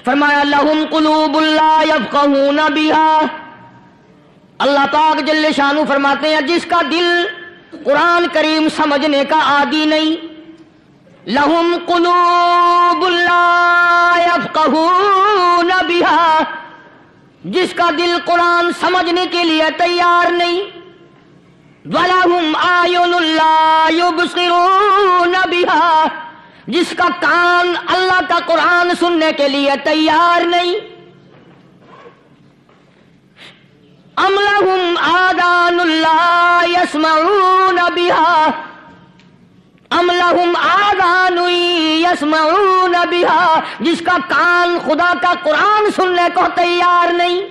فرمایا لہم قلوب لا یفقہون بہا، اللہ پاک جل شانہ فرماتے ہیں جس کا دل قرآن کریم سمجھنے کا عادی نہیں، لہم قلوب لا یفقہون بہا، جس کا دل قرآن سمجھنے کے لیے تیار نہیں، وَلَهُمْ أَعْيُنٌ لَا يُبْصِرُونَ بِهَا، جس کا کان اللہ کا قرآن سننے کے لیے تیار نہیں، أَمْ لَهُمْ آذَانٌ لَا يَسْمَعُونَ بِهَا، أَمْ لَهُمْ آذَانٌ يَسْمَعُونَ بِهَا، جس کا کان خدا کا قرآن سننے کو تیار نہیں۔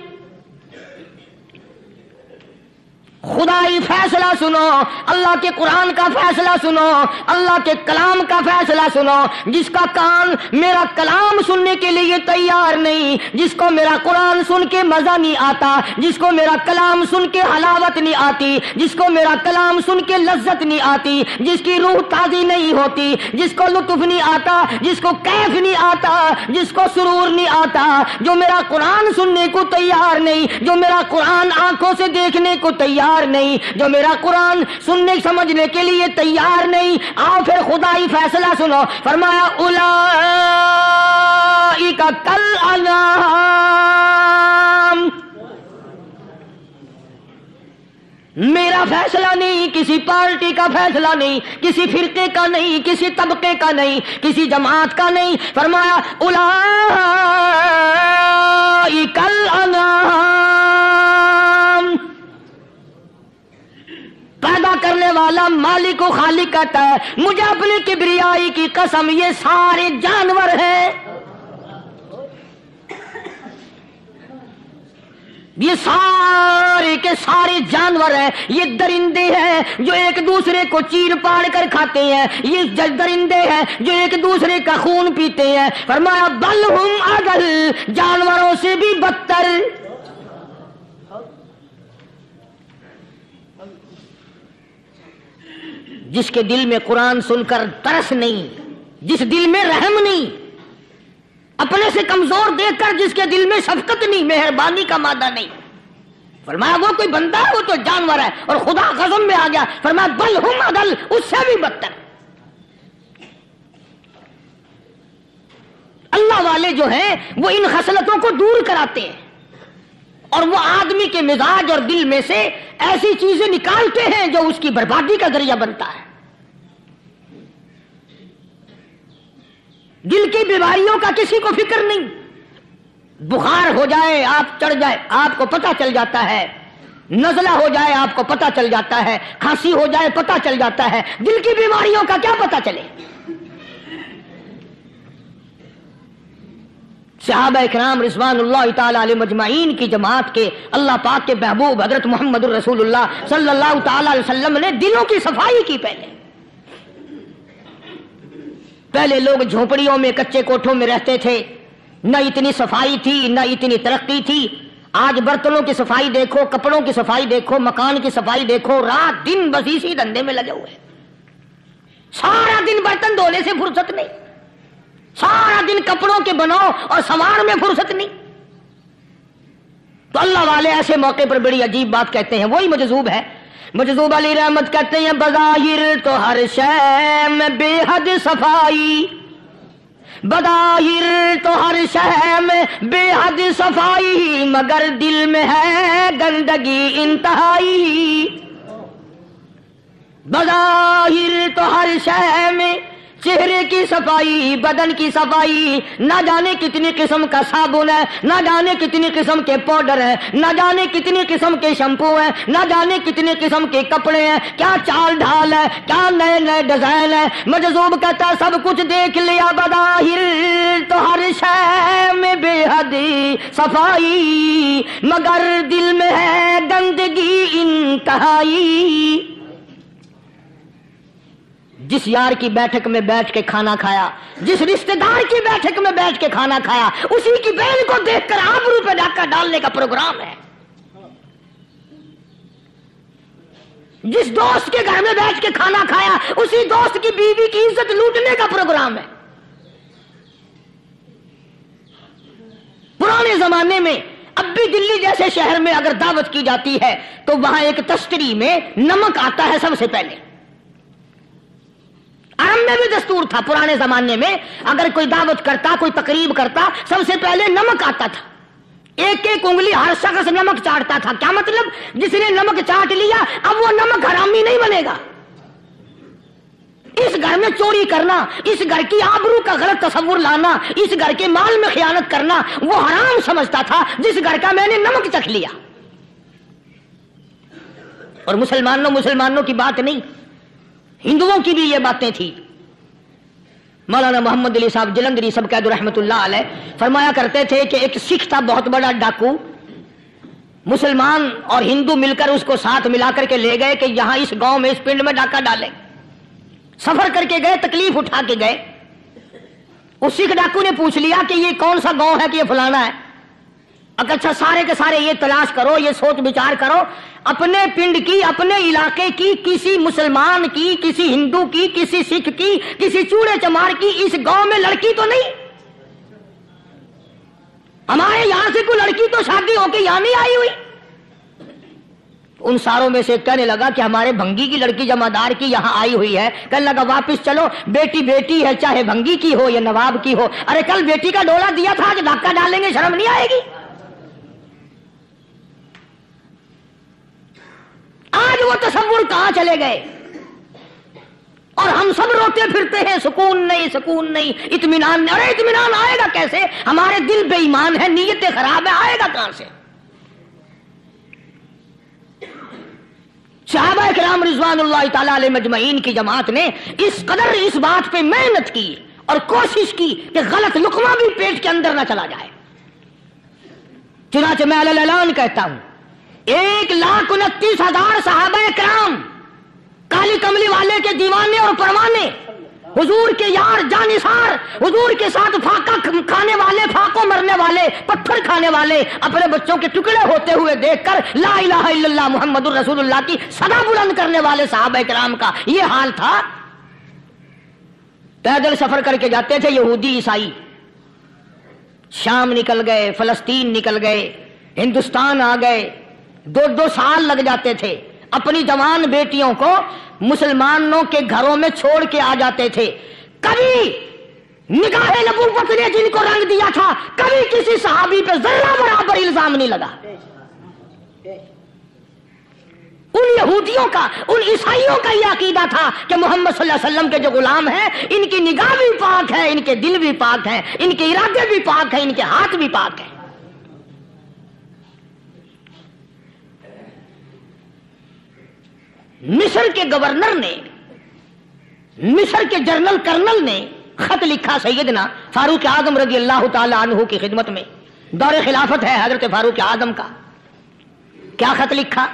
خدائی فیصلہ سنو، اللہ کے قرآن کا فیصلہ سنو، اللہ کے کلام کا فیصلہ سنو، جس کا کان میرا کلام سننے کے لیے تیار نہیں، جس کو میرا قرآن سن کے مزہ نہیں آتا، جس کو میرا کلام سن کے حلاوت نہیں آتی، جس کو میرا کلام سن کے لذت نہیں آتی، جس کی روح تازی نہیں ہوتی، جس کو لطف نہیں آتا، جس کو کیف نہیں آتا، جس کو سرور نہیں آتا، جو میرا قرآن سننے کو تیار نہیں، جو میرا قرآن آنکھوں سے دیکھنے کو تیار نہیں، جو میرا قرآن سننے سمجھنے کے لیے تیار نہیں، آؤ پھر خدائی فیصلہ سنو، فرمایا اولئک کالانعام، میرا فیصلہ نہیں، کسی پارٹی کا فیصلہ نہیں، کسی فرقے کا نہیں، کسی طبقے کا نہیں، کسی جماعت کا نہیں، فرمایا اولئک الانعام، پیدا کرنے والا مالک و خالق کہتا ہے مجھے اپنی کبریائی کی قسم یہ سارے جانور ہیں، یہ سارے کے سارے جانور ہیں، یہ درندے ہیں جو ایک دوسرے کو چیر پاڑ کر کھاتے ہیں، یہ درندے ہیں جو ایک دوسرے کا خون پیتے ہیں، فرمایا بل ہم اضل، جانوروں سے بھی بدتر۔ جس کے دل میں قرآن سن کر ترس نہیں، جس دل میں رحم نہیں، اپنے سے کمزور دیکھ کر جس کے دل میں شفقت نہیں، مہربانی کا مادہ نہیں، فرمایا وہ کوئی بندہ ہے، وہ تو جانور ہے، اور خدا قسم میں آ گیا فرمایا بل ہم اضل، اس سے بھی بدتر۔ اللہ والے جو ہیں وہ ان خصلتوں کو دور کراتے ہیں، اور وہ آدمی کے مزاج اور دل میں سے ایسی چیزیں نکالتے ہیں جو اس کی بربادی کا ذریعہ بنتا ہے۔ دل کی بیماریوں کا کسی کو فکر نہیں، بخار ہو جائے آپ چڑھ جائے آپ کو پتہ چل جاتا ہے، نزلہ ہو جائے آپ کو پتہ چل جاتا ہے، کھانسی ہو جائے پتہ چل جاتا ہے، دل کی بیماریوں کا کیا پتہ چلے؟ صحابہ اکرام رضوان اللہ تعالی علیہ مجمعین کی جماعت کے اللہ پاک کے محبوب حضرت محمد الرسول اللہ صلی اللہ تعالی علیہ وسلم نے دلوں کی صفائی کی۔ پہلے لوگ جھونپڑیوں میں کچے کوٹھوں میں رہتے تھے، نہ اتنی صفائی تھی نہ اتنی ترقی تھی۔ آج برتنوں کی صفائی دیکھو، کپڑوں کی صفائی دیکھو، مکان کی صفائی دیکھو، رات دن بس اسی دھندے میں لگے ہوئے، سارا دن برتن دھونے سے فرصت نہیں، سارا دن کپڑوں کے بناؤ اور سنوار میں فرصت نہیں۔ تو اللہ والے ایسے موقع پر بڑی عجیب بات کہتے ہیں، وہی مجذوب ہے، مجذوب علی رحمت کہتے ہیں بظاہر تو ہر شے میں بے حد صفائی، بظاہر تو ہر شے میں بے حد صفائی، مگر دل میں ہے گندگی انتہائی۔ بظاہر تو ہر شے میں چہرے کی صفائی، بدن کی صفائی، نہ جانے کتنی قسم کا صابن ہے، نہ جانے کتنی قسم کے پاؤڈر ہیں، نہ جانے کتنی قسم کے شیمپو ہیں، نہ جانے کتنی قسم کے کپڑے ہیں، کیا چال ڈھال ہے، کیا نئے نئے ڈیزائن ہے۔ مجذوب کہتا ہے سب کچھ دیکھ لیا، بظاہر تو ہر شے میں بے حد صفائی، مگر دل میں ہے گندگی انتہائی۔ جس یار کی بیٹھک میں بیٹھ کے کھانا کھایا، جس رشتہ دار کی بیٹھک میں بیٹھ کے کھانا کھایا، اسی کی بہن کو دیکھ کر آبرو پہ ڈاکہ ڈالنے کا پروگرام ہے۔ جس دوست کے گھر میں بیٹھ کے کھانا کھایا، اسی دوست کی بیوی کی عزت لوٹنے کا پروگرام ہے۔ زمانے میں اب بھی دلی جیسے شہر میں اگر دعوت کی جاتی ہے تو وہاں ایک تشتری میں نمک آتا ہے سب سے پہلے. عرب میں بھی دستور تھا پرانے زمانے میں، اگر کوئی دعوت کرتا، کوئی تقریب کرتا، سب سے پہلے نمک آتا تھا. ایک ایک انگلی ہر شخص نمک چاٹتا تھا. کیا مطلب؟ جس نے نمک چاٹ لیا اب وہ نمک حرامی نہیں بنے گا. اس گھر میں چوری کرنا، اس گھر کی آبرو کا غلط تصور لانا، اس گھر کے مال میں خیانت کرنا وہ حرام سمجھتا تھا جس گھر کا میں نے نمک چکھ لیا. اور مسلمانوں کی بات نہیں، ہندوؤں کی بھی یہ باتیں تھی. مولانا محمد علی صاحب جلندری سب قید رحمت اللہ علیہ فرمایا کرتے تھے کہ ایک سکھ تھا بہت بڑا ڈاکو، مسلمان اور ہندو مل کر اس کو ساتھ ملا کر کے لے گئے کہ یہاں اس گاؤں میں اس پنڈ میں ڈاکہ ڈالیں. سفر کر کے گئے، تکلیف اٹھا کے گئے. اس سکھ ڈاکو نے پوچھ لیا کہ یہ کون سا گاؤں ہے کہ یہ فلانا ہے. اچھا سارے کے سارے یہ تلاش کرو، یہ سوچ بچار کرو، اپنے پنڈ کی، اپنے علاقے کی، کسی مسلمان کی، کسی ہندو کی، کسی سکھ کی، کسی چوڑے چمار کی اس گاؤں میں لڑکی تو نہیں؟ ہمارے یہاں سے کوئی لڑکی تو شادی ہو کے یہاں نہیں آئی ہوئی. ان ساروں میں سے کہنے لگا کہ ہمارے بھنگی کی لڑکی جمعدار کی یہاں آئی ہوئی ہے. کہنے لگا واپس چلو، بیٹی بیٹی ہے چاہے بھنگی کی ہو یا نواب کی ہو. ارے کل بیٹی کا ڈولا دیا تھا کہ دھکا ڈالیں گے، شرم نہیں آئے گی؟ آج وہ تصور کہاں چلے گئے اور ہم سب روتے پھرتے ہیں سکون نہیں، سکون نہیں، اطمینان نہیں. ارے اطمینان آئے گا کیسے؟ ہمارے دل بے ایمان ہے، نیتیں خراب ہیں، آئے گا کہاں سے؟ صحابہ کرام رضوان اللہ تعالی علیہ مجمعین کی جماعت نے اس قدر اس بات پہ محنت کی اور کوشش کی کہ غلط لقمہ بھی پیٹ کے اندر نہ چلا جائے. چنانچہ میں علی الاعلان کہتا ہوں 1,29,000 صحابہ کرام کالی کملی والے کے دیوانے اور پروانے، حضور کے یار جانثار، حضور کے ساتھ پھاقا کھانے والے، پھاقوں مرنے والے، پتھر کھانے والے، اپنے بچوں کے ٹکڑے ہوتے ہوئے دیکھ کر لا الہ الا اللہ محمد الرسول اللہ کی صدا بلند کرنے والے صحابہ کرام کا یہ حال تھا. پیدل سفر کر کے جاتے تھے یہودی عیسائی. شام نکل گئے، فلسطین نکل گئے، ہندوستان آ گئے، 2 سال لگ جاتے تھے. اپنی جوان بیٹیوں کو مسلمانوں کے گھروں میں چھوڑ کے آ جاتے تھے. کبھی نگاہ نبوت نے جن کو رنگ دیا تھا، کبھی کسی صحابی پہ ذرہ برابر الزام نہیں لگا. ان یہودیوں کا، ان عیسائیوں کا یہ عقیدہ تھا کہ محمد صلی اللہ علیہ وسلم کے جو غلام ہیں ان کی نگاہ بھی پاک ہے، ان کے دل بھی پاک ہیں، ان کے ارادے بھی پاک ہیں، ان کے ہاتھ بھی پاک ہیں. مصر کے گورنر نے، مصر کے جنرل کرنل نے خط لکھا سیدنا فاروق اعظم رضی اللہ تعالی عنہ کی خدمت میں. دور خلافت ہے حضرت فاروق اعظم کا. کیا خط لکھا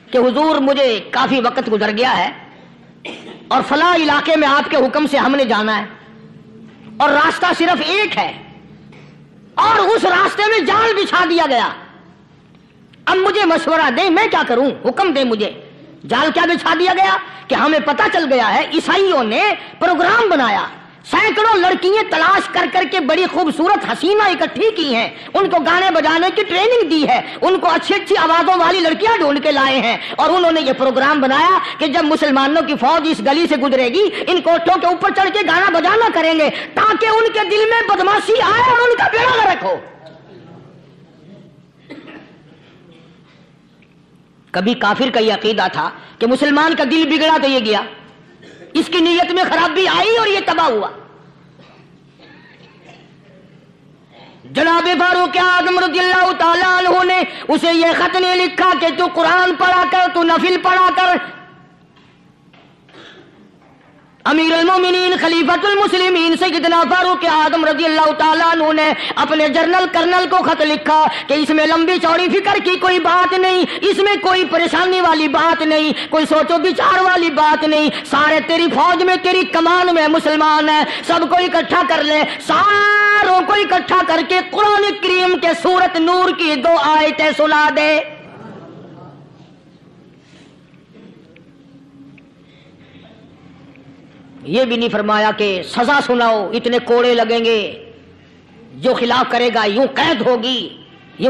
کہ حضور مجھے کافی وقت گزر گیا ہے اور فلاں علاقے میں آپ کے حکم سے ہم نے جانا ہے اور راستہ صرف ایک ہے اور اس راستے میں جال بچھا دیا گیا. اب مجھے مشورہ دیں میں کیا کروں، حکم دیں مجھے. جال کیا بچھا دیا گیا کہ ہمیں پتہ چل گیا ہے عیسائیوں نے پروگرام بنایا، سینکڑوں لڑکیاں تلاش کر کر کے بڑی خوبصورت حسینہ اکٹھی کی ہیں، ان کو گانے بجانے کی ٹریننگ دی ہے، ان کو اچھی اچھی آوازوں والی لڑکیاں ڈھونڈ کے لائے ہیں اور انہوں نے یہ پروگرام بنایا کہ جب مسلمانوں کی فوج اس گلی سے گزرے گی ان کوٹھوں کے اوپر چڑھ کے گانا بجانا کریں گے تاکہ ان کے دل میں بدماشی آئے اور ان کا بیڑا غرق ہو. کبھی کافر کا یہ عقیدہ تھا کہ مسلمان کا دل بگڑا تو یہ گیا، اس کی نیت میں خرابی آئی اور یہ تباہ ہوا. جناب فاروق اعظم رضی اللہ تعالیٰ عنہ نے اسے یہ خط نہیں لکھا کہ تو قرآن پڑھا کر، تو نفل پڑھا کر. امیر المومنین خلیفۃ المسلمین سیدنا فاروق اعظم رضی اللہ تعالیٰ عنہ نے اپنے جنرل کرنل کو خط لکھا کہ اس میں لمبی چوڑی فکر کی کوئی بات نہیں، اس میں کوئی پریشانی والی بات نہیں، کوئی سوچو بچار والی بات نہیں. سارے تیری فوج میں، تیری کمان میں مسلمان ہیں، سب کو اکٹھا کر لے، ساروں کو اکٹھا کر کے قرآن کریم کے سورت نور کی 2 آیتیں سنا دے. یہ بھی نہیں فرمایا کہ سزا سناؤ، اتنے کوڑے لگیں گے، جو خلاف کرے گا یوں قید ہوگی. یہ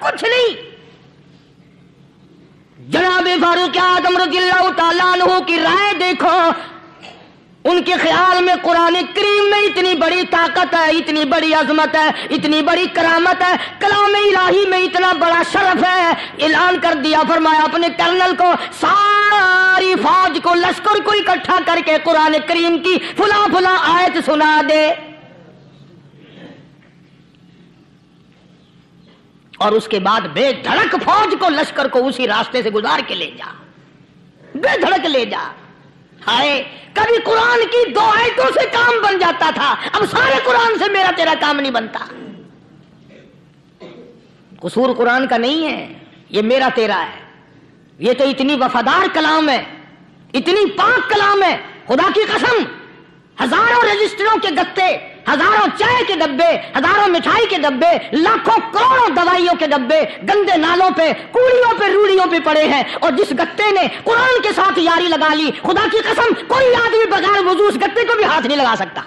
کچھ نہیں۔ جناب فاروق اعظم رضی اللہ تعالیٰ عنہ کی رائے دیکھو، ان کے خیال میں قرآن کریم میں اتنی بڑی طاقت ہے، اتنی بڑی عظمت ہے، اتنی بڑی کرامت ہے، کلام الہی میں اتنا بڑا شرف ہے۔ اعلان کر دیا، فرمایا اپنے کرنل کو ساری فوج کو، لشکر کو اکٹھا کر کے قرآن کریم کی فلاں فلاں آیت سنا دے، اور اس کے بعد بے دھڑک فوج کو، لشکر کو اسی راستے سے گزار کے لے جا، بے دھڑک لے جا۔ ہائے کبھی قرآن کی 2 آیتوں سے کام بن جاتا تھا، اب سارے قرآن سے میرا تیرا کام نہیں بنتا۔ قصور قرآن کا نہیں ہے، یہ میرا تیرا ہے۔ یہ تو اتنی وفادار کلام ہے، اتنی پاک کلام ہے، خدا کی قسم ہزاروں رجسٹروں کے گتے، ہزاروں چائے کے ڈبے، ہزاروں مٹھائی کے ڈبے، لاکھوں کروڑوں دوائیوں کے ڈبے گندے نالوں پہ، کوڑیوں پہ، روڑیوں پہ پڑے ہیں، اور جس گتے نے قرآن کے ساتھ یاری لگا لی، خدا کی قسم کوئی آدمی بغیر وضو اس گتے کو بھی ہاتھ نہیں لگا سکتا۔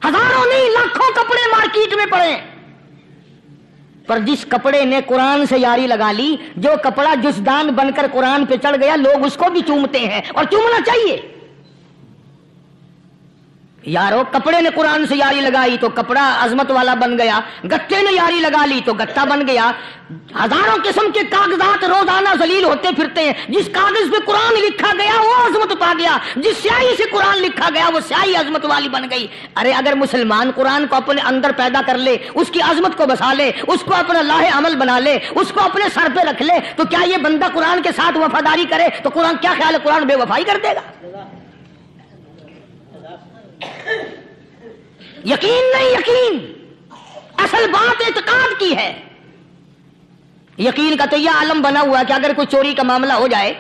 ہزاروں نہیں، لاکھوں کپڑے مارکیٹ میں پڑے، پر جس کپڑے نے قرآن سے یاری لگا لی، جو کپڑا جزدان بن کر قرآن پہ چڑھ گیا، لوگ اس کو بھی چومتے ہیں، اور چومنا چاہیے۔ یارو کپڑے نے قرآن سے یاری لگائی تو کپڑا عظمت والا بن گیا، گتے نے یاری لگا لی تو گتا بن گیا۔ ہزاروں قسم کے کاغذات روزانہ ذلیل ہوتے پھرتے ہیں، جس کاغذ پہ قرآن لکھا گیا وہ عظمت پا گیا، جس سیاہی سے قرآن لکھا گیا وہ سیاہی عظمت والی بن گئی۔ ارے اگر مسلمان قرآن کو اپنے اندر پیدا کر لے، اس کی عظمت کو بسا لے، اس کو اپنا لاہ عمل بنا لے، اس کو اپنے سر پہ رکھ لے، تو کیا یہ بندہ قرآن کے ساتھ وفاداری کرے تو قرآن کیا خیال ہے قرآن بے وفائی کر دے گا؟ یقین نہیں، یقین اصل بات اعتقاد کی ہے۔ یقین کا تو یہ عالم بنا ہوا ہے کہ اگر کوئی چوری کا معاملہ ہو جائے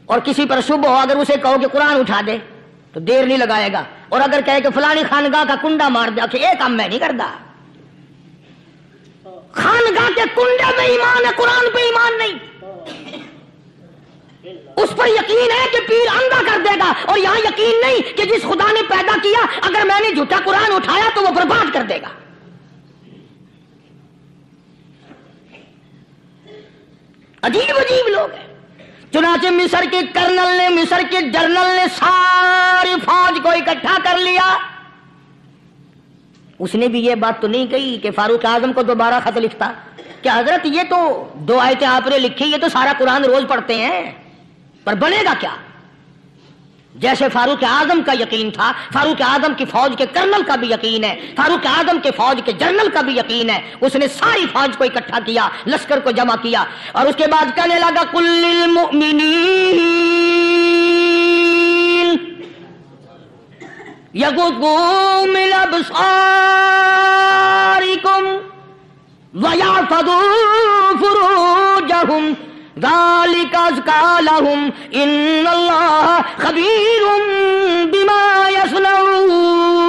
اور کسی پر شبہ ہو، اگر اسے کہو کہ قرآن اٹھا دے تو دیر نہیں لگائے گا، اور اگر کہے کہ فلانی خانگاہ کا کنڈا مار دیا، کہ یہ کام میں نہیں کرتا۔ خانگاہ کے کنڈے پہ ایمان ہے، قرآن پہ ایمان نہیں۔ اس پر یقین ہے کہ پیر اندھا کر دے گا، اور یہاں یقین نہیں کہ جس خدا نے پیدا کیا اگر میں نے جھوٹا قرآن اٹھایا تو وہ برباد کر دے گا۔ عجیب عجیب لوگ ہیں۔ چنانچہ مصر کے کرنل نے، مصر کے جنرل نے ساری فوج کو اکٹھا کر لیا۔ اس نے بھی یہ بات تو نہیں کہی کہ فاروق اعظم کو دوبارہ خط لکھتا کہ حضرت یہ تو 2 آیتیں آپ نے لکھی، یہ تو سارا قرآن روز پڑھتے ہیں، پر بنے گا کیا؟ جیسے فاروق اعظم کا یقین تھا، فاروق اعظم کی فوج کے کرنل کا بھی یقین ہے، فاروق اعظم کے فوج کے جنرل کا بھی یقین ہے۔ اس نے ساری فوج کو اکٹھا کیا، لشکر کو جمع کیا، اور اس کے بعد کہنے لگا قل للمؤمنین یغضوا من ابصارکم ویحفظوا فروجہم ذالک ازکی لہم ان اللہ خبیر بما یصنعون۔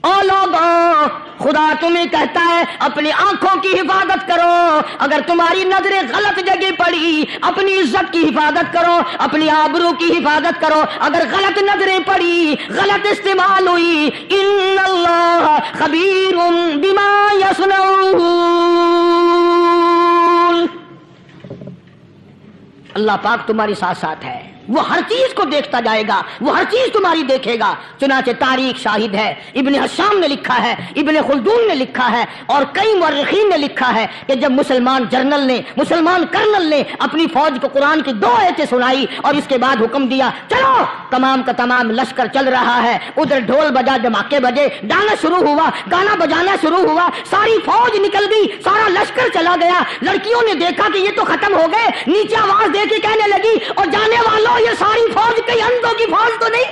او لوگو، خدا تمہیں کہتا ہے اپنی آنکھوں کی حفاظت کرو، اگر تمہاری نظریں غلط جگہ پڑی اپنی عزت کی حفاظت کرو، اپنی آبرو کی حفاظت کرو، اگر غلط نظریں پڑی، غلط استعمال ہوئی، ان اللہ خبیر بما یصنعون، اللہ پاک تمہاری ساتھ ساتھ ہے، وہ ہر چیز کو دیکھتا جائے گا، وہ ہر چیز تمہاری دیکھے گا۔ چنانچہ تاریخ شاہد ہے، ابن حشام نے لکھا ہے، ابن خلدون نے لکھا ہے، اور کئی مورخین نے لکھا ہے کہ جب مسلمان جنرل نے، مسلمان کرنل نے اپنی فوج کو قرآن کی 2 آیتیں سنائی اور اس کے بعد حکم دیا چلو، تمام کا تمام لشکر چل رہا ہے، ادھر ڈھول بجا، دھماکے بجے، گانا شروع ہوا، گانا بجانا شروع ہوا، ساری فوج نکل گئی، سارا لشکر چلا گیا۔ لڑکیوں نے دیکھا کہ یہ تو ختم ہو گئے، نیچے آواز دے کے کہنے لگی اور جانے والوں یہ ساری فوج کئی اندھوں کی فوج تو نہیں؟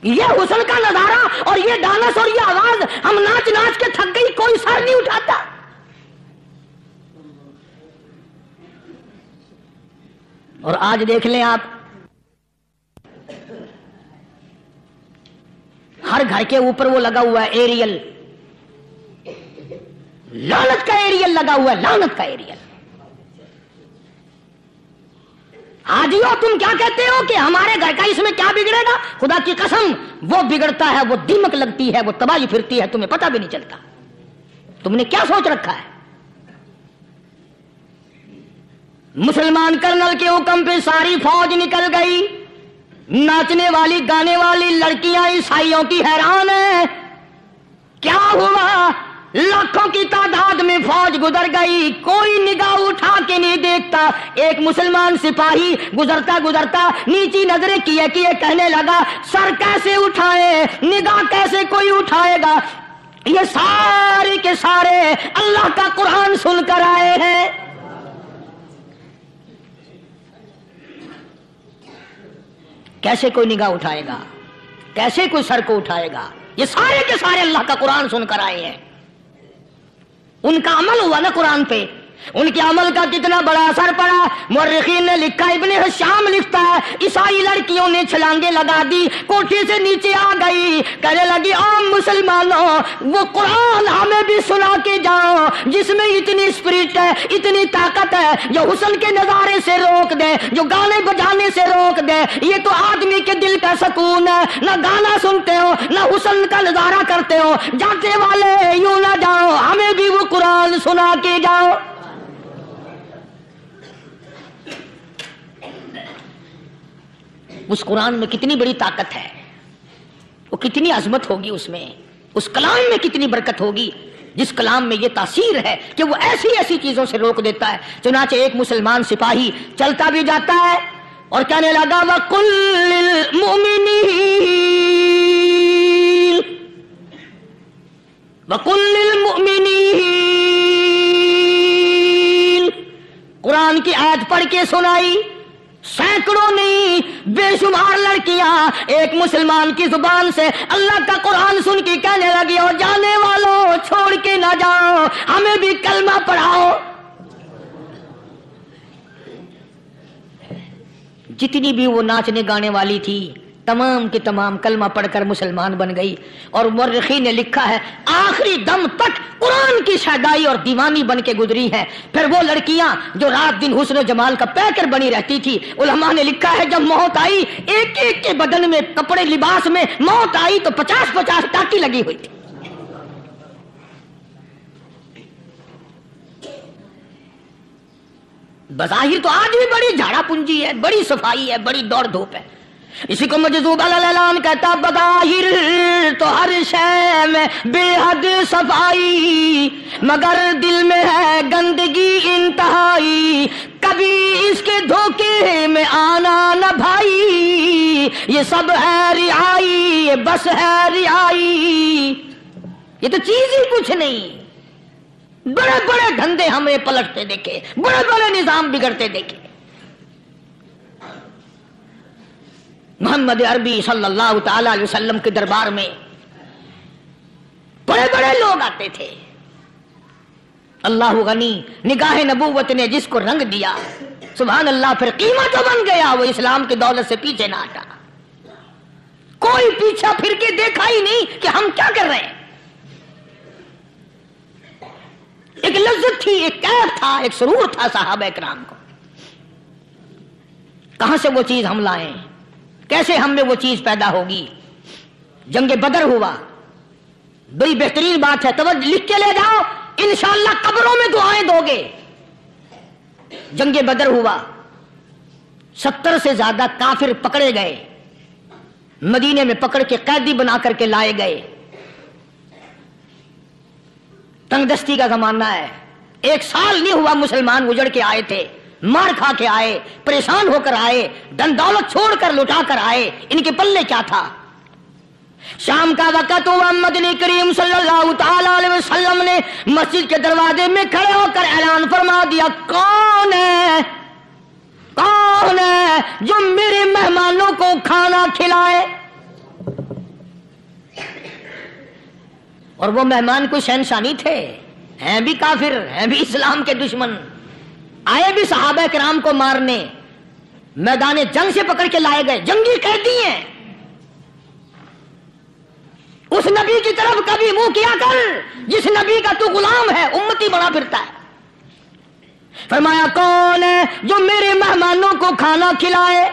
یہ حسن کا نظارہ اور یہ ڈانس اور یہ آواز، ہم ناچ ناچ کے تھک گئی، کوئی سر نہیں اٹھاتا۔ اور آج دیکھ لیں آپ، ہر گھر کے اوپر وہ لگا ہوا ہے ایریل، لعنت کا ایریل لگا ہوا ہے، لعنت کا ایریل۔ حاجیو تم کیا کہتے ہو کہ ہمارے گھر کا اس میں کیا بگڑے گا؟ خدا کی قسم وہ بگڑتا ہے، وہ دیمک لگتی ہے، وہ تباہی پھرتی ہے، تمہیں پتہ بھی نہیں چلتا۔ تم نے کیا سوچ رکھا ہے؟ مسلمان کرنل کے حکم پہ ساری فوج نکل گئی، ناچنے والی گانے والی لڑکیاں عیسائیوں کی حیران ہیں، کیا ہوا؟ لاکھوں کی تعداد میں فوج گزر گئی، کوئی نگاہ اٹھا کے نہیں دیکھتا۔ ایک مسلمان سپاہی گزرتا گزرتا نیچی نظریں کیے کیے کہنے لگا سر کیسے اٹھائے، نگاہ کیسے کوئی اٹھائے گا؟ یہ سارے کے سارے اللہ کا قرآن سن کر آئے ہیں۔ کیسے کوئی نگاہ اٹھائے گا؟ کیسے کوئی سر کو اٹھائے گا؟ یہ سارے کے سارے اللہ کا قرآن سن کر آئے ہیں۔ ان کا عمل ہوا نا قرآن پہ، ان کے عمل کا کتنا بڑا اثر پڑا۔ مورخین نے لکھا، ابن حشام لکھتا ہے عیسائی لڑکیوں نے چھلانگیں لگا دی، کوٹھی سے نیچے آ گئی، کہنے لگی عام مسلمانوں وہ قرآن ہمیں بھی سنا کے جاؤ جس میں اتنی اسپرٹ ہے، اتنی طاقت ہے، جو حسن کے نظارے سے روک دے، جو گانے بجانے سے روک دے۔ یہ تو آدمی کے دل کا سکون ہے، نہ گانا سنتے ہو نہ حسن کا نظارہ کرتے ہو، جاتے والے یوں نہ جاؤ، ہمیں بھی وہ قرآن سنا کے جاؤ۔ اس قرآن میں کتنی بڑی طاقت ہے، وہ کتنی عظمت ہوگی، اس میں اس کلام میں کتنی برکت ہوگی، جس کلام میں یہ تاثیر ہے کہ وہ ایسی ایسی چیزوں سے روک دیتا ہے۔ چنانچہ ایک مسلمان سپاہی چلتا بھی جاتا ہے اور کہنے لگا وَقُلْ لِلْمُؤْمِنِينَ، قرآن کی آیت پڑھ کے سنائی۔ سینکڑوں نہیں بے شمار لڑکیاں ایک مسلمان کی زبان سے اللہ کا قرآن سن کے کہنے لگی اور جانے والوں چھوڑ کے نہ جاؤ، ہمیں بھی کلمہ پڑھاؤ۔ جتنی بھی وہ ناچنے گانے والی تھی تمام کی تمام کلمہ پڑھ کر مسلمان بن گئی، اور مورخین نے لکھا ہے آخری دم تک قرآن کی شیدائی اور دیوانی بن کے گزری ہیں۔ پھر وہ لڑکیاں جو رات دن حسن و جمال کا پیکر بنی رہتی تھی، علماء نے لکھا ہے جب موت آئی ایک ایک کے بدن میں کپڑے لباس میں موت آئی تو 50-50 ٹاکی لگی ہوئی تھی۔ بظاہر تو آج بھی بڑی جھاڑا پنجی ہے، بڑی صفائی ہے، بڑی دوڑ دھوپ ہے۔ اسی کو مجذوب الاعلان کہتا بظاہر تو ہر شے میں بے حد صفائی، مگر دل میں ہے گندگی انتہائی، کبھی اس کے دھوکے میں آنا نہ بھائی، یہ سب ہے رعائی، یہ بس ہے رعائی، یہ تو چیز ہی کچھ نہیں۔ بڑے بڑے دھندے ہمیں پلٹتے دیکھے، بڑے بڑے نظام بگڑتے دیکھے۔ محمد عربی صلی اللہ تعالی علیہ وسلم کے دربار میں بڑے بڑے لوگ آتے تھے، اللہ غنی نگاہ نبوت نے جس کو رنگ دیا سبحان اللہ، پھر قیمت بن گیا، وہ اسلام کی دولت سے پیچھے نہ ہٹا، کوئی پیچھا پھر کے دیکھا ہی نہیں کہ ہم کیا کر رہے ہیں۔ ایک لذت تھی، ایک کیف تھا، ایک سرور تھا صحابہ کرام کو۔ کہاں سے وہ چیز ہم لائیں، کیسے ہم میں وہ چیز پیدا ہوگی؟ جنگ بدر ہوا، بڑی بہترین بات ہے، توجہ لکھ کے لے جاؤ، انشاءاللہ قبروں میں دعائیں دو گے۔ جنگ بدر ہوا، 70 سے زیادہ کافر پکڑے گئے، مدینے میں پکڑ کے قیدی بنا کر کے لائے گئے۔ تنگ دستی کا زمانہ ہے، 1 سال نہیں ہوا مسلمان اجڑ کے آئے تھے، مار کھا کے آئے، پریشان ہو کر آئے، دن دولت چھوڑ کر لٹا کر آئے، ان کے پلے کیا تھا؟ شام کا وقت ہوا، مدنی کریم صلی اللہ تعالی علیہ وسلم نے مسجد کے دروازے میں کھڑے ہو کر اعلان فرما دیا، کون ہے کون ہے جو میرے مہمانوں کو کھانا کھلائے؟ اور وہ مہمان کوئی شہنشاہ نہیں تھے، ہیں بھی کافر، ہیں بھی اسلام کے دشمن، آئے بھی صحابہ کرام کو مارنے، میدان جنگ سے پکڑ کے لائے گئے، جنگی قیدی ہیں۔ اس نبی کی طرف کبھی منہ کیا کر جس نبی کا تو غلام ہے، امتی بنا پھرتا ہے۔ فرمایا کون ہے جو میرے مہمانوں کو کھانا کھلائے؟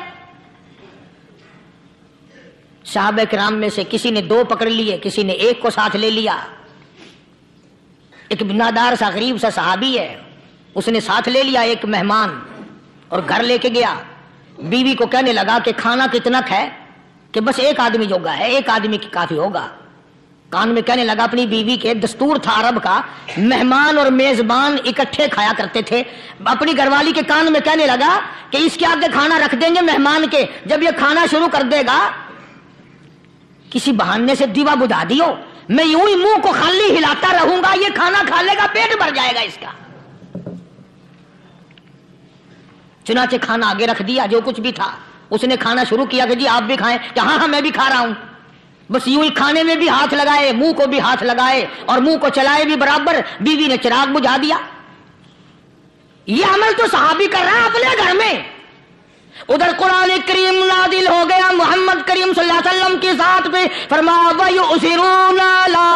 صحابہ کرام میں سے کسی نے 2 پکڑ لیے، کسی نے 1 کو ساتھ لے لیا۔ ایک بنادار سا غریب سا صحابی ہے، اس نے ساتھ لے لیا ایک مہمان اور گھر لے کے گیا۔ بیوی کو کہنے لگا کہ کھانا کتنا ہے؟ کہ بس 1 آدمی جوگا ہے، 1 آدمی کی کافی ہوگا۔ کان میں کہنے لگا اپنی بیوی کے، دستور تھا عرب کا، مہمان اور میزبان اکٹھے کھایا کرتے تھے۔ اپنی گھر والی کے کان میں کہنے لگا کہ اس کے آگے کھانا رکھ دیں گے مہمان کے، جب یہ کھانا شروع کر دے گا کسی بہانے سے دیوا بجھا دیو، میں یوں ہی منہ کو خالی ہلاتا رہوں گا، یہ کھانا کھا لے گا، پیٹ بھر جائے گا اس کا۔ چنانچہ کھانا آگے رکھ دیا، جو کچھ بھی تھا۔ اس نے کھانا شروع کیا کہ جی آپ بھی کھائیں، کہ ہاں میں بھی کھا رہا ہوں۔ بس یوں ہی کھانے میں بھی ہاتھ لگائے، منہ کو بھی ہاتھ لگائے اور منہ کو چلائے بھی برابر۔ بیوی نے چراغ بجھا دیا۔ یہ عمل تو صحابی کر رہا ہے اپنے گھر میں۔ ادھر قرآن کریم نازل ہو گیا محمد کریم صلی اللہ علیہ وسلم کی ذات پہ، فرمایا وَيُؤْثِرُونَ عَلَىٰ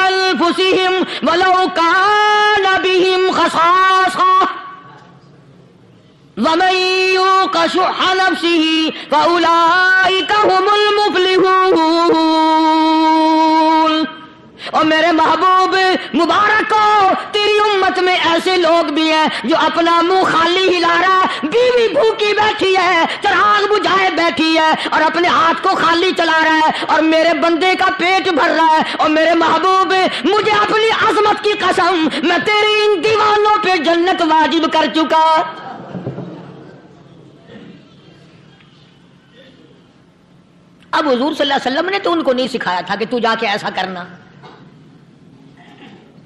أَنفُسِهِمْ وَلَوْ كَانَ بِهِمْ خَصَاصَةٌ وَمَن يُوقَ شُحَّ نَفْسِهِ فَأُولَٰئِكَ هُمُ الْمُفْلِحُونَ۔ اور میرے محبوب مبارک ہو، تیری امت میں ایسے لوگ بھی ہیں جو اپنا منہ خالی ہلا رہا ہے، بیوی بھوکی بیٹھی ہے، چراغ بجھائے بیٹھی ہے اور اپنے ہاتھ کو خالی چلا رہا ہے، اور میرے بندے کا پیٹ بھر رہا ہے۔ اور میرے محبوب مجھے اپنی عظمت کی قسم، میں تیری ان دیوانوں پہ جنت واجب کر چکا۔ اب حضور صلی اللہ علیہ وسلم نے تو ان کو نہیں سکھایا تھا کہ تو جا کے ایسا کرنا،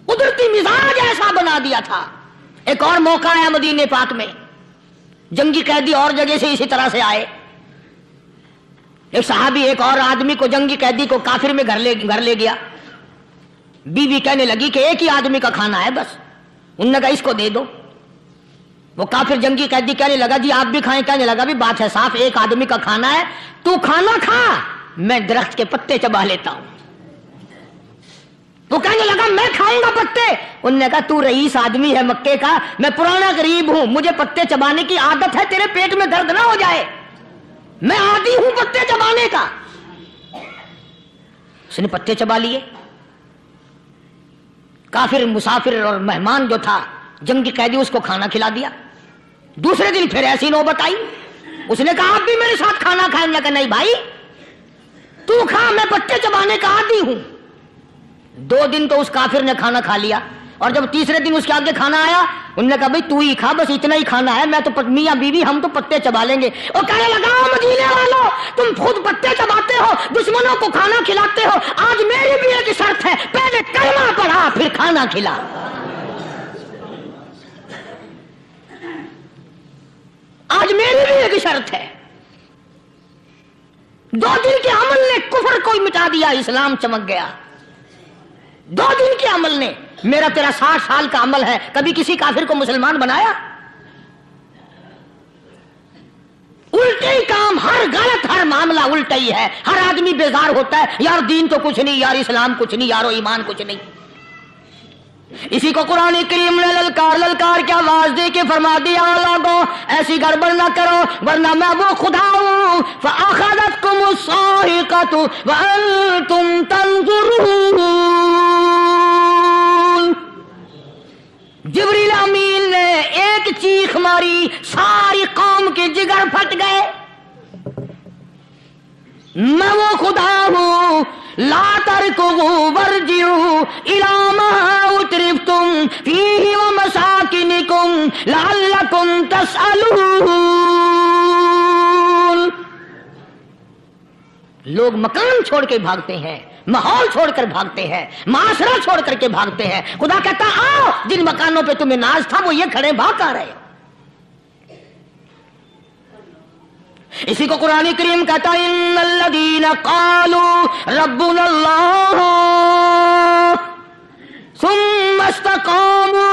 قدرتی مزاج ایسا بنا دیا تھا۔ ایک اور موقع آیا مدینے پاک میں، جنگی قیدی اور جگہ سے اسی طرح سے آئے۔ ایک صحابی ایک اور آدمی کو، جنگی قیدی کو کافر میں گھر لے گیا۔ بیوی کہنے لگی کہ 1 ہی آدمی کا کھانا ہے بس۔ انہوں نے کہا اس کو دے دو۔ وہ کافر جنگی قیدی کہنے لگا جی آپ بھی کھائیں، کہنے لگا بھی بات ہے صاف، 1 آدمی کا کھانا ہے، تو کھانا کھا، میں درخت کے پتے چبا لیتا ہوں۔ وہ کہنے لگا میں کھاؤں گا پتے۔ انہوں نے کہا تو رئیس آدمی ہے مکے کا، میں پرانا غریب ہوں، مجھے پتے چبانے کی عادت ہے، تیرے پیٹ میں درد نہ ہو جائے، میں عادی ہوں پتے چبانے کا۔ اس نے پتے چبا لیے۔ کافر مسافر اور مہمان جو تھا جنگی قیدی، اس کو کھانا کھلا دیا۔ دوسرے دن پھر ایسی نوبت آئی، اس نے کہا آپ بھی میرے ساتھ کھانا کھائیں گے؟ کہ نہیں بھائی تو کھا، میں پتے چبانے کا عادی ہوں۔ 2 دن تو اس کافر نے کھانا کھا لیا، اور جب تیسرے دن اس کے آگے کھانا آیا، انہوں نے کہا بھائی تو ہی کھا، بس اتنا ہی کھانا ہے، میں تو میاں بیوی ہم تو پتے چبا لیں گے۔ اور کہنے لگا مدینے والوں تم خود پتے چباتے ہو، دشمنوں کو کھانا کھلاتے ہو، آج میری بھی ایک شرط ہے، پہلے کلمہ پڑھا پھر کھانا کھلا۔ آج میری بھی ایک شرط ہے۔ 2 دن کے عمل نے کفر کو مٹا دیا، اسلام چمک گیا۔ 2 دن کے عمل نے، میرا تیرا 60 سال کا عمل ہے، کبھی کسی کافر کو مسلمان بنایا؟ الٹے ہی کام، ہر غلط، ہر معاملہ الٹا ہی ہے۔ ہر آدمی بیزار ہوتا ہے، یار دین تو کچھ نہیں، یار اسلام کچھ نہیں، یارو ایمان کچھ نہیں۔ اسی کو قرآن کریم نے للکار کے آواز دے کے فرما دیا لوگوں ایسی گڑبڑ نہ کرو ورنہ میں وہ خدا ہوں۔ فَأَخَذَتْكُمُ الصَّاعِقَةُ وَأَنْتُمْ تَنظُرُونَ۔ جبریل امین نے ایک چیخ ماری، ساری قوم کے جگر پھٹ گئے۔ میں وہ خدا ہوں، لا ترکضوا وارجعوا الی ما اترفتم فیہ ومساکنکم لعلکم تسألون۔ لوگ مکان چھوڑ کے بھاگتے ہیں، ماحول چھوڑ کر بھاگتے ہیں، معاشرہ چھوڑ کر کے بھاگتے ہیں۔ خدا کہتا آؤ جن مکانوں پہ تمہیں ناز تھا وہ یہ کھڑے بھاگ آ رہے۔ اسی کو قرآن کریم کہتا ہے ان الذین قالوا ربنا اللہ ثم استقاموا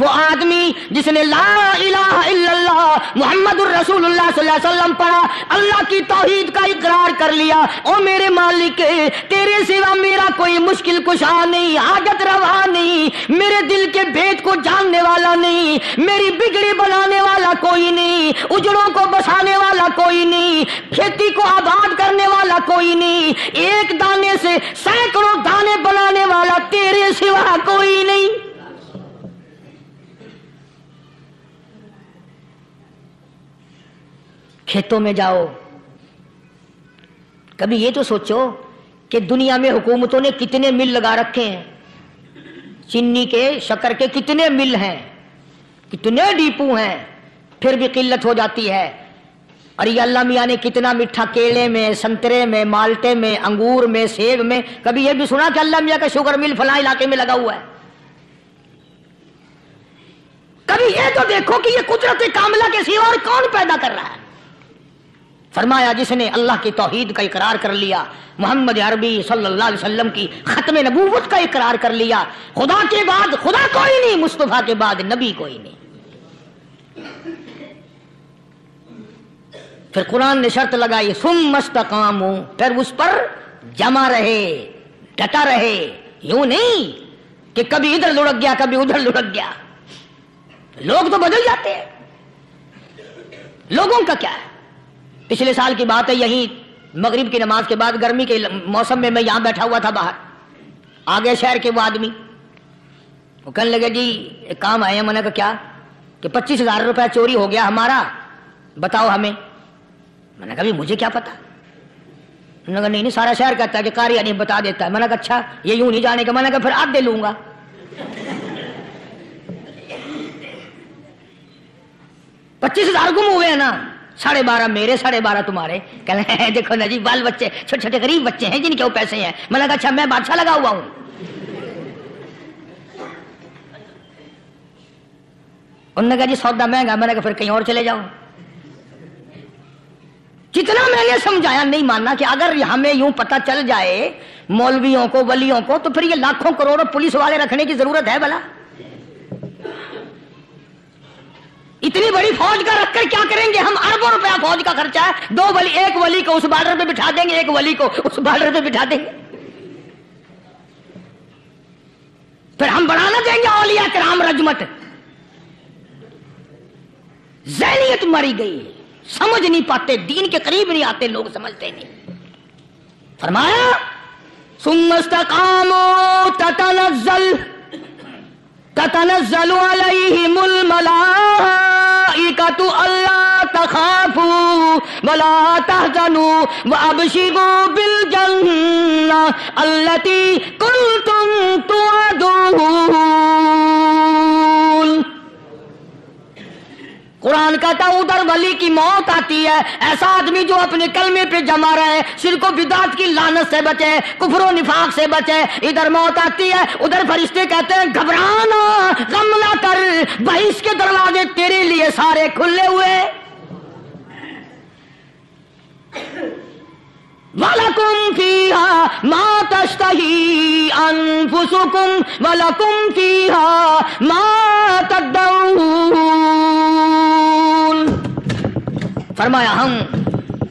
وہ آدمی جس نے لا الہ الا اللہ محمد الرسول اللہ صلی اللہ علیہ وسلم پڑھا، اللہ کی توحید کا اقرار کر لیا، او میرے مالک تیرے سوا میرا کوئی مشکل کشا نہیں، حاجت روا نہیں، میرے دل کے بھید کو جاننے والا نہیں، میری بگڑی بنانے والا کوئی نہیں، اجڑوں کو بسانے والا کوئی نہیں، کھیتی کو آباد کرنے والا کوئی نہیں، ایک دانے سے سینکڑوں دانے بنانے والا تیرے سوا کوئی نہیں۔ کھیتوں میں جاؤ، کبھی یہ تو سوچو کہ دنیا میں حکومتوں نے کتنے مل لگا رکھے ہیں، چینی کے، شکر کے کتنے مل ہیں، کتنے ڈیپو ہیں، پھر بھی قلت ہو جاتی ہے۔ اور یہ اللہ میاں نے کتنا میٹھا کیلے میں، سنترے میں، مالٹے میں، انگور میں، سیب میں، کبھی یہ بھی سنا کہ اللہ میاں کا شوگر مل فلاں علاقے میں لگا ہوا ہے؟ کبھی یہ تو دیکھو کہ یہ قدرت کاملہ کے سوا اور کون پیدا کر رہا ہے؟ فرمایا جس نے اللہ کی توحید کا اقرار کر لیا، محمد عربی صلی اللہ علیہ وسلم کی ختم نبوت کا اقرار کر لیا، خدا کے بعد خدا کوئی نہیں، مصطفیٰ کے بعد نبی کوئی نہیں۔ پھر قرآن نے شرط لگائی ثم استقاموا، پھر اس پر جمع رہے، ڈٹا رہے، یوں نہیں کہ کبھی ادھر لڑک گیا کبھی ادھر لڑک گیا۔ لوگ تو بدل جاتے ہیں، لوگوں کا کیا ہے؟ پچھلے سال کی بات ہے، یہیں مغرب کی نماز کے بعد گرمی کے موسم میں میں یہاں بیٹھا ہوا تھا باہر، آگے شہر کے وہ آدمی، وہ کہنے لگے جی ایک کام آئے ہیں۔ میں نے کہا کیا؟ کہ 25,000 روپے چوری ہو گیا ہمارا، بتاؤ ہمیں۔ میں نے کہا بھی مجھے کیا پتا؟ میں نے کہا نہیں سارا شہر کہتا ہے کہ قاری نہیں بتا دیتا ہے۔ میں نے کہا اچھا یہ یوں نہیں جانے کا؟ میں نے کہا پھر آدھے لوں گا۔ 25,000 گم ہوئے ہیں نا، 12.5 میرے 12.5 تمہارے۔ کہنے ہیں دیکھو نا جی بال بچے چھوٹے چھوٹے غریب بچے ہیں جن کے وہ پیسے ہیں۔ میں نے کہا اچھا میں بادشاہ لگا ہوا ہوں؟ انہوں نے کہا جی سودا مہنگا۔ میں نے کہا پھر کہیں اور چلے جاؤ۔ جتنا میں نے سمجھایا نہیں ماننا کہ اگر ہمیں یوں پتہ چل جائے مولویوں کو ولیوں کو تو پھر یہ لاکھوں کروڑوں پولیس والے رکھنے کی ضرورت ہے بھلا؟ اتنی بڑی فوج کا رکھ کر کیا کریں گے ہم؟ اربوں روپیہ فوج کا خرچہ ہے، 2 ولی، ایک ولی کو اس بارڈر پہ بٹھا دیں گے، ایک ولی کو اس بارڈر پہ بٹھا دیں گے، پھر ہم بڑھانا دیں گے اولیاء کرام رجمت۔ ذہنیت مری گئی، سمجھ نہیں پاتے، دین کے قریب نہیں آتے لوگ، سمجھتے نہیں۔ فرمایا ثم استقاموا تتنزل علیہم الملائکۃ الا تخافوا ولا تحزنوا وابشروا بالجنہ التی کنتم توعدون۔ قرآن کہتا ہے ادھر ولی کی موت آتی ہے، ایسا آدمی جو اپنے کلمے پہ جمع رہے، شرک و بدعت کی لعنت سے بچے، کفر و نفاق سے بچے۔ ادھر موت آتی ہے، ادھر فرشتے کہتے ہیں گھبرانا، غم نہ کر، بہشت کے دروازے تیرے لیے سارے کھلے ہوئے۔ وَلَكُمْ فِيهَا مَا تَشْتَهِي أَنفُسُكُمْ وَلَكُمْ فِيهَا مَا تَدَّعُونَ۔ فرمایا ہم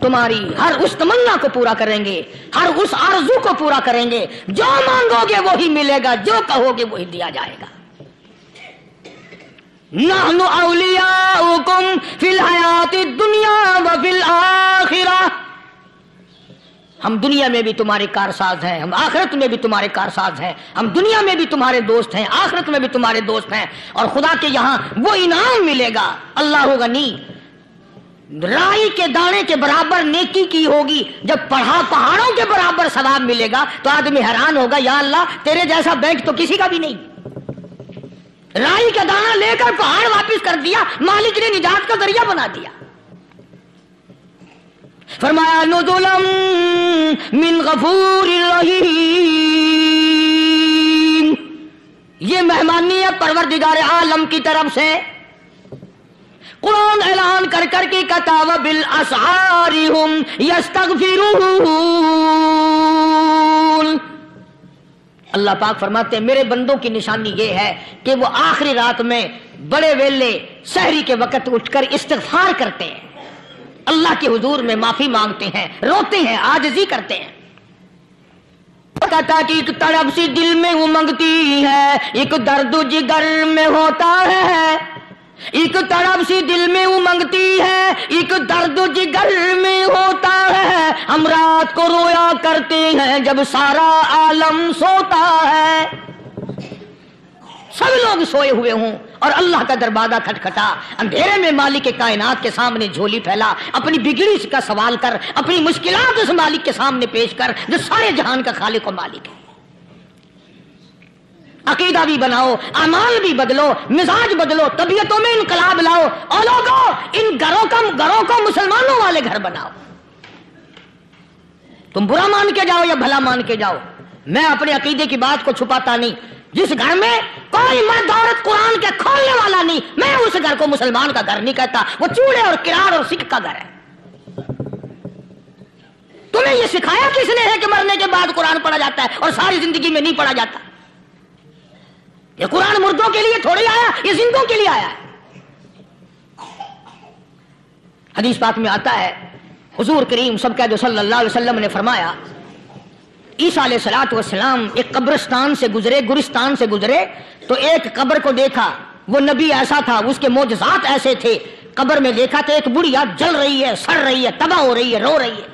تمہاری ہر اس تمنا کو پورا کریں گے، ہر اس آرزو کو پورا کریں گے، جو مانگو گے وہی ملے گا، جو کہو گے وہی دیا جائے گا۔ نحن اولیاؤکم فی الحیات الدنیا وفی الآخرہ، ہم دنیا میں بھی تمہارے کارساز ہیں، ہم آخرت میں بھی تمہارے کارساز ہیں، ہم دنیا میں بھی تمہارے دوست ہیں، آخرت میں بھی تمہارے دوست ہیں، اور خدا کے یہاں وہ انعام ملے گا۔ اللہ غنی، رائی کے دانے کے برابر نیکی کی ہوگی، جب پہاڑوں کے برابر ثواب ملے گا تو آدمی حیران ہوگا، یا اللہ تیرے جیسا بینک تو کسی کا بھی نہیں۔ رائی کا دانہ لے کر پہاڑ واپس کر دیا، مالک نے نجات کا ذریعہ بنا دیا۔ فرمایا نزلا من غفور رحیم، یہ مہمانی ہے پروردگار عالم کی طرف سے۔ قرآن اعلان کر کر کے کہتا وبالاسحار هم یستغفرون، اللہ پاک فرماتے ہیں میرے بندوں کی نشانی یہ ہے کہ وہ آخری رات میں بڑے ویلے سحری کے وقت اٹھ کر استغفار کرتے ہیں، اللہ کے حضور میں معافی مانگتے ہیں، روتے ہیں، عاجزی کرتے ہیں۔ کہتا کہ ایک تڑپ سی دل میں امنگتی ہے، ایک درد جگر میں ہوتا ہے، ایک تڑپ سی دل میں امنگتی ہے، ایک درد جگر میں ہوتا ہے، ہم رات کو رویا کرتے ہیں جب سارا عالم سوتا ہے۔ سب لوگ سوئے ہوئے ہوں اور اللہ کا دروازہ کھٹکھٹا، اندھیرے میں مالک کائنات کے سامنے جھولی پھیلا، اپنی بگڑی کا سوال کر، اپنی مشکلات اس مالک کے سامنے پیش کر جو سارے جہان کا خالق و مالک ہے۔ عقیدہ بھی بناؤ، اعمال بھی بدلو، مزاج بدلو، طبیعتوں میں انقلاب لاؤ، اور لوگوں ان گھروں کو مسلمانوں والے گھر بناؤ۔ تم برا مان کے جاؤ یا بھلا مان کے جاؤ، میں اپنے عقیدے کی بات کو چھپاتا نہیں۔ جس گھر میں کوئی مرد عورت قرآن کے کھولنے والا نہیں، میں اس گھر کو مسلمان کا گھر نہیں کہتا، وہ چوڑے اور کراڑ اور سکھ کا گھر ہے۔ تمہیں یہ سکھایا کس نے ہے کہ مرنے کے بعد قرآن پڑھا جاتا ہے اور ساری زندگی میں نہیں پڑھا جاتا؟ یہ قرآن مردوں کے لیے تھوڑی آیا، یہ زندوں کے لیے آیا ہے۔ حدیث پاک میں آتا ہے حضور کریم سب کہہ دو صلی اللہ علیہ وسلم نے فرمایا عیسیٰ علیہ الصلوۃ والسلام ایک قبرستان سے گزرے، گورستان سے گزرے تو ایک قبر کو دیکھا، وہ نبی ایسا تھا، اس کے معجزات ایسے تھے، قبر میں دیکھا کہ ایک بڑھیا جل رہی ہے، سڑ رہی ہے، تباہ ہو رہی ہے، رو رہی ہے۔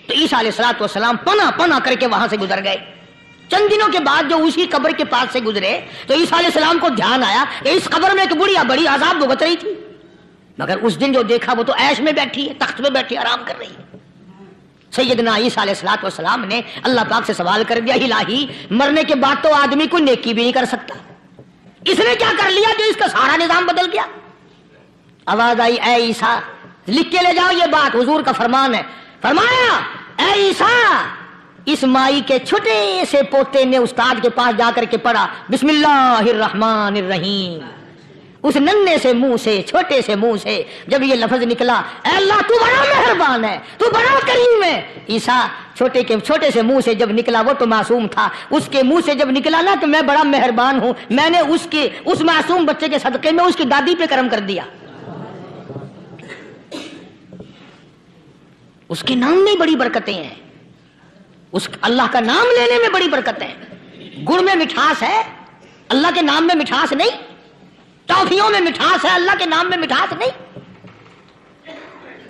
تو عیسیٰ علیہ الصلوۃ والسلام پناہ کر کے وہاں سے گزر گئے۔ چند دنوں کے بعد جو اسی قبر کے پاس سے گزرے تو عیسیٰ علیہ السلام کو دھیان آیا کہ اس قبر میں ایک بڑھیا بڑی عذاب بھگت رہی تھی، مگر اس دن جو دیکھا وہ تو عیش میں بیٹھی ہے، تخت میں بیٹھی آرام کر رہی ہے۔ سیدنا عیسیٰ علیہ الصلوۃ والسلام نے اللہ پاک سے سوال کر دیا، الہی مرنے کے بعد تو آدمی کو نیکی بھی نہیں کر سکتا، اس نے کیا کر لیا جو اس کا سارا نظام بدل گیا؟ آواز آئی اے عیسیٰ، لکھ کے لے جاؤ یہ بات، حضور کا فرمان ہے۔ فرمایا اے عیسیٰ، اس مائی کے چھوٹے سے پوتے نے استاد کے پاس جا کر کے پڑھا بسم اللہ الرحمن الرحیم، اس ننھے سے منہ سے، چھوٹے سے منہ سے جب یہ لفظ نکلا، اے اللہ تو بڑا مہربان ہے، تو بڑا کریم ہے۔ عیسیٰ چھوٹے سے منہ سے جب نکلا، وہ تو معصوم تھا، اس کے منہ سے جب نکلا نا کہ میں بڑا مہربان ہوں، میں نے اس معصوم بچے کے صدقے میں اس کی دادی پہ کرم کر دیا۔ اس کے نام میں بڑی برکتیں ہیں، اس اللہ کا نام لینے میں بڑی برکتیں ہیں۔ گڑ میں مٹھاس ہے، اللہ کے نام میں مٹھاس نہیں۔ ٹافیوں میں مٹھاس ہے، اللہ کے نام میں مٹھاس نہیں۔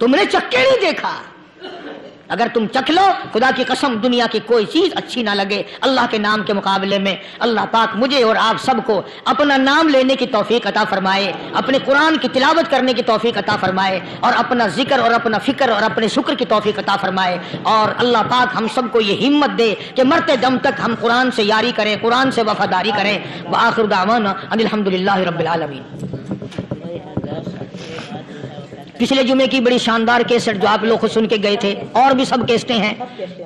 تم نے چکھ کے نہیں دیکھا، اگر تم چکھ لو خدا کی قسم دنیا کی کوئی چیز اچھی نہ لگے اللہ کے نام کے مقابلے میں۔ اللہ پاک مجھے اور آپ سب کو اپنا نام لینے کی توفیق عطا فرمائے، اپنے قرآن کی تلاوت کرنے کی توفیق عطا فرمائے، اور اپنا ذکر اور اپنا فکر اور اپنے شکر کی توفیق عطا فرمائے، اور اللہ پاک ہم سب کو یہ ہمت دے کہ مرتے دم تک ہم قرآن سے یاری کریں، قرآن سے وفاداری کریں۔ وآخر دعوانا ان الحمدللہ رب العالمین۔ پچھلے جمعے کی بڑی شاندار کیسٹ جو آپ لوگ خود سن کے گئے تھے، اور بھی سب کیسٹیں ہیں،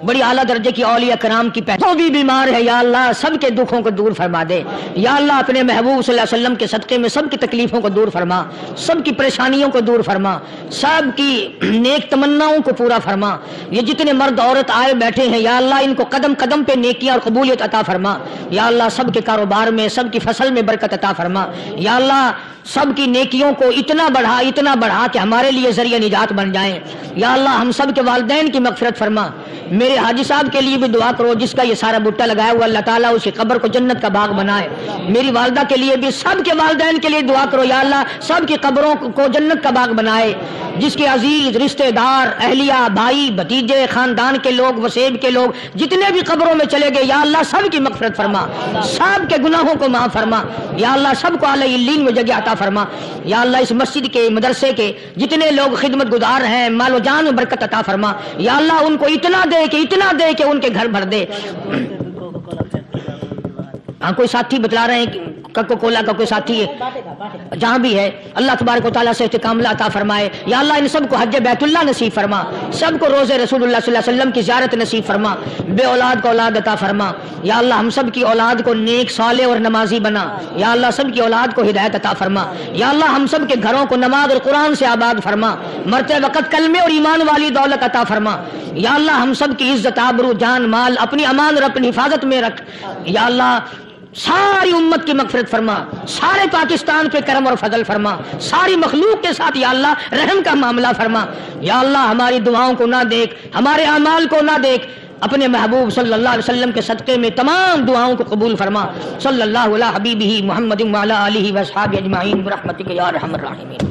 بڑی اعلیٰ درجے کی اولیاء کرام کی جو بھی بیمار ہے یا اللہ سب کے دکھوں کو دور فرما دے، یا اللہ اپنے محبوب صلی اللہ علیہ وسلم کے صدقے میں سب کی تکلیفوں کو دور فرما، سب کی پریشانیوں کو دور فرما، سب کی نیک تمناؤں کو پورا فرما۔ یہ جتنے مرد عورت آئے بیٹھے ہیں یا اللہ ان کو قدم قدم پہ نیکیاں اور قبولیت عطا فرما، یا اللہ سب کے کاروبار میں، سب کی فصل میں برکت عطا فرما، یا اللہ سب کی نیکیوں کو اتنا بڑھا کہ ہمارے لیے ذریعہ نجات بن جائیں۔ یا اللہ ہم سب کے والدین کی مغفرت فرما۔ میرے حاجی صاحب کے لیے بھی دعا کرو جس کا یہ سارا بٹا لگایا ہوا، اللہ تعالیٰ اس کی قبر کو جنت کا باغ بنائے۔ میری والدہ کے لیے بھی، سب کے والدین کے لیے دعا کرو، یا اللہ سب کی قبروں کو جنت کا باغ بنائے۔ جس کے عزیز رشتہ دار، اہلیہ، بھائی، بھتیجے، خاندان کے لوگ، وسیب کے لوگ جتنے بھی قبروں میں چلے گئے، یا اللہ سب کی مغفرت فرما، سب کے گناہوں کو معاف فرما، یا اللہ سب کو اعلی علیین میں جگہ عطا فرما۔ یا اللہ اس مسجد کے، مدرسے کے جتنے لوگ خدمت گزار ہیں مال و جان میں برکت عطا فرما، یا اللہ ان کو اتنا دے کہ ان کے گھر بھر دے۔ ہاں کوئی ساتھی بتلا رہے ہیں کہ کوکا کولا کا کوئی ساتھی ہے جہاں بھی ہے، اللہ تبارک و تعالیٰ سے استقامت عطا فرمائے. یا اللہ ان سب کو حج بیت اللہ نصیب فرما، سب کو روزے رسول اللہ صلی اللہ علیہ وسلم کی زیارت نصیب فرما، بے اولاد کو اولاد عطا فرما. یا اللہ ہم سب کی اولاد کو نیک صالح اور نمازی بنا. یا اللہ سب کی اولاد کو ہدایت عطا فرما. یا اللہ ہم سب کے گھروں کو نماز اور قرآن سے آباد فرما، مرتے وقت کلمے اور ایمان والی دولت عطا فرما. یا اللہ ہم سب کی عزت آبرو جان مال اپنی امان اور اپنی حفاظت میں رکھ. یا اللہ ساری امت کی مغفرت فرما، سارے پاکستان پہ کرم اور فضل فرما، ساری مخلوق کے ساتھ یا اللہ رحم کا معاملہ فرما. یا اللہ ہماری دعاؤں کو نہ دیکھ، ہمارے اعمال کو نہ دیکھ، اپنے محبوب صلی اللہ علیہ وسلم کے صدقے میں تمام دعاؤں کو قبول فرما. صلی اللہ علیہ حبیبہ محمد وعلی آلہ واصحابہ اجمعین برحمتک یا ارحم الراحمین.